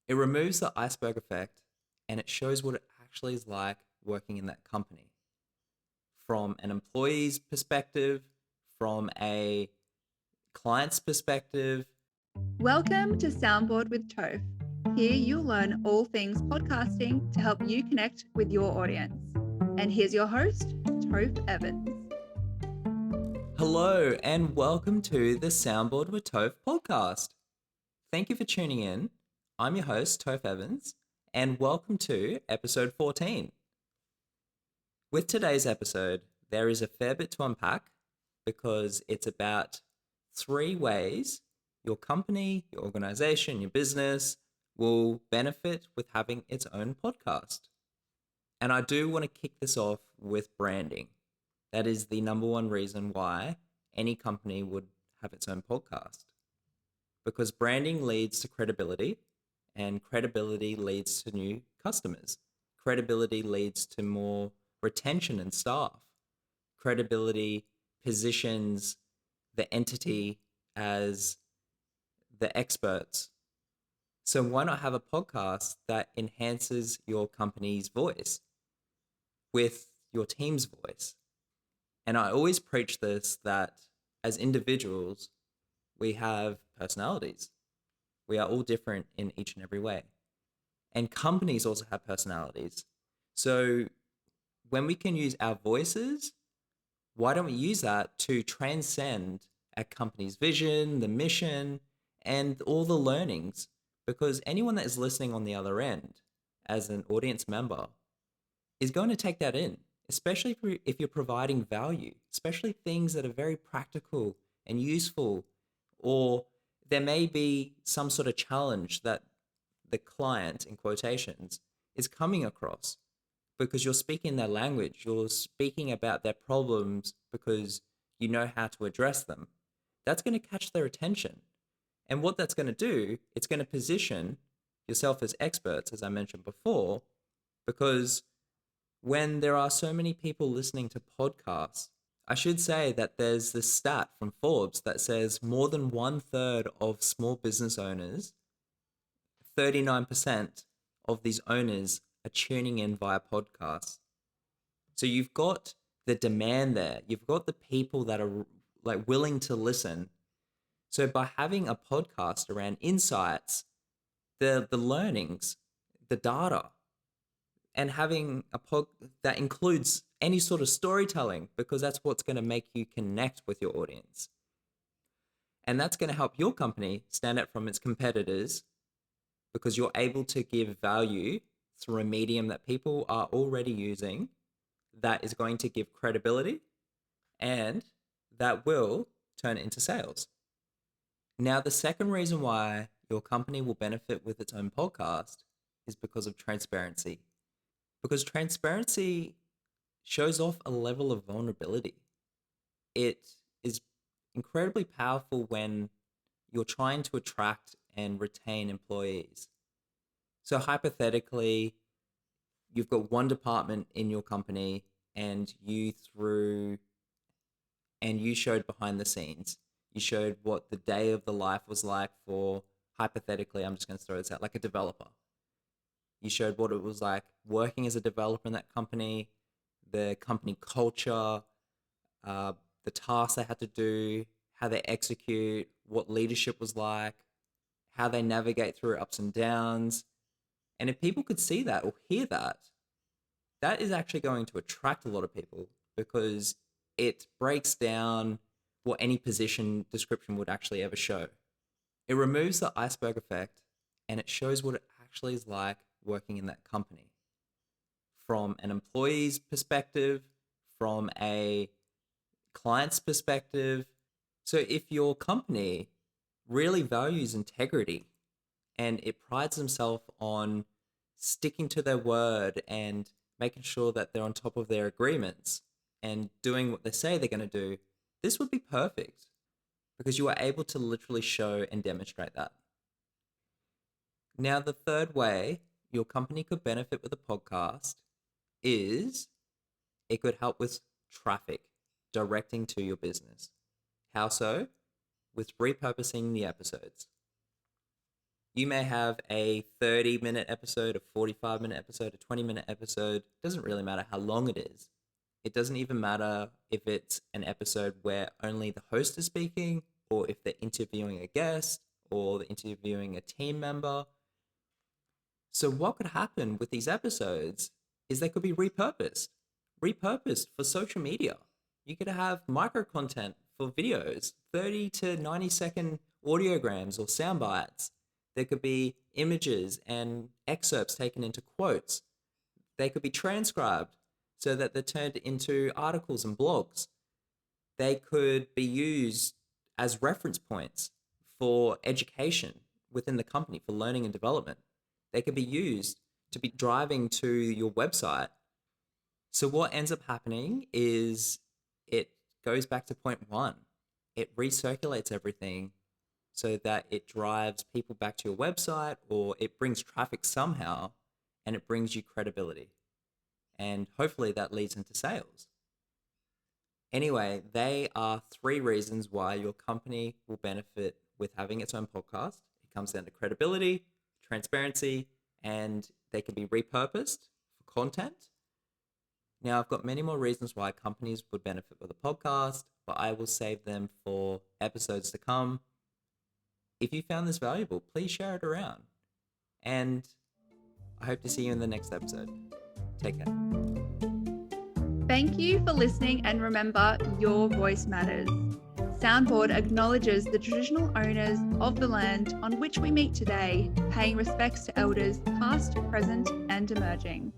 It removes the iceberg effect and it shows what it actually is like working in that company from an employee's perspective, from a client's perspective. Welcome to Soundboard with Tofe. Here you'll learn all things podcasting to help you connect with your audience. And here's your host, Tofe Evans. Hello, and welcome to the Soundboard with Tofe podcast. Thank you for tuning in. I'm your host, Tofe Evans, and welcome to episode 14. With today's episode, there is a fair bit to unpack because it's about 3 ways your company, your organization, your business will benefit with having its own podcast. And I do want to kick this off with branding. That is the number one reason why any company would have its own podcast. Because branding leads to credibility, and credibility leads to new customers. Credibility leads to more retention and staff. Credibility positions the entity as the experts. So why not have a podcast that enhances your company's voice with your team's voice? And I always preach this, that as individuals, we have personalities. We are all different in each and every way. And companies also have personalities. So when we can use our voices, why don't we use that to transcend our company's vision, the mission, and all the learnings? Because anyone that is listening on the other end as an audience member is going to take that in, especially if you're providing value, especially things that are very practical and useful, or there may be some sort of challenge that the client, in quotations, is coming across because you're speaking their language, you're speaking about their problems because you know how to address them. That's going to catch their attention. And what that's going to do, it's going to position yourself as experts, as I mentioned before, because when there are so many people listening to podcasts, I should say that there's this stat from Forbes that says more than 1/3 of small business owners, 39% of these owners are tuning in via podcasts. So you've got the demand there. You've got the people that are like willing to listen. So by having a podcast around insights, the learnings, the data, and having a pod that includes any sort of storytelling, because that's what's going to make you connect with your audience. And that's going to help your company stand out from its competitors because you're able to give value through a medium that people are already using that is going to give credibility and that will turn into sales. Now, the second reason why your company will benefit with its own podcast is because of transparency. Because transparency shows off a level of vulnerability. It is incredibly powerful when you're trying to attract and retain employees. So hypothetically, you've got one department in your company and you showed behind the scenes. You showed what the day of the life was like for, hypothetically, I'm just going to throw this out, like a developer. You showed what it was like working as a developer in that company, the company culture, the tasks they had to do, how they execute, what leadership was like, how they navigate through ups and downs. And if people could see that or hear that, that is actually going to attract a lot of people because it breaks down what any position description would actually ever show. It removes the iceberg effect and it shows what it actually is like working in that company from an employee's perspective, from a client's perspective. So if your company really values integrity and it prides themselves on sticking to their word and making sure that they're on top of their agreements and doing what they say they're going to do, this would be perfect because you are able to literally show and demonstrate that. Now, the third way your company could benefit with a podcast is it could help with traffic directing to your business. How so? With repurposing the episodes. You may have a 30-minute episode, a 45-minute episode, a 20-minute episode. It doesn't really matter how long it is. It doesn't even matter if it's an episode where only the host is speaking, or if they're interviewing a guest, or they're interviewing a team member. So what could happen with these episodes is they could be repurposed for social media. You could have micro content for videos, 30 to 90-second audiograms or sound bites. There could be images and excerpts taken into quotes. They could be transcribed so that they're turned into articles and blogs. They could be used as reference points for education within the company, for learning and development. They could be used to be driving to your website. So what ends up happening is it goes back to point one. It recirculates everything so that it drives people back to your website, or it brings traffic somehow, and it brings you credibility. And hopefully that leads into sales. Anyway, they are 3 reasons why your company will benefit with having its own podcast. It comes down to credibility, transparency, and they can be repurposed for content. Now, I've got many more reasons why companies would benefit with a podcast, but I will save them for episodes to come. If you found this valuable, please share it around. And I hope to see you in the next episode. Take care. Thank you for listening, and remember, your voice matters. Soundboard acknowledges the traditional owners of the land on which we meet today, paying respects to elders past, present, and emerging.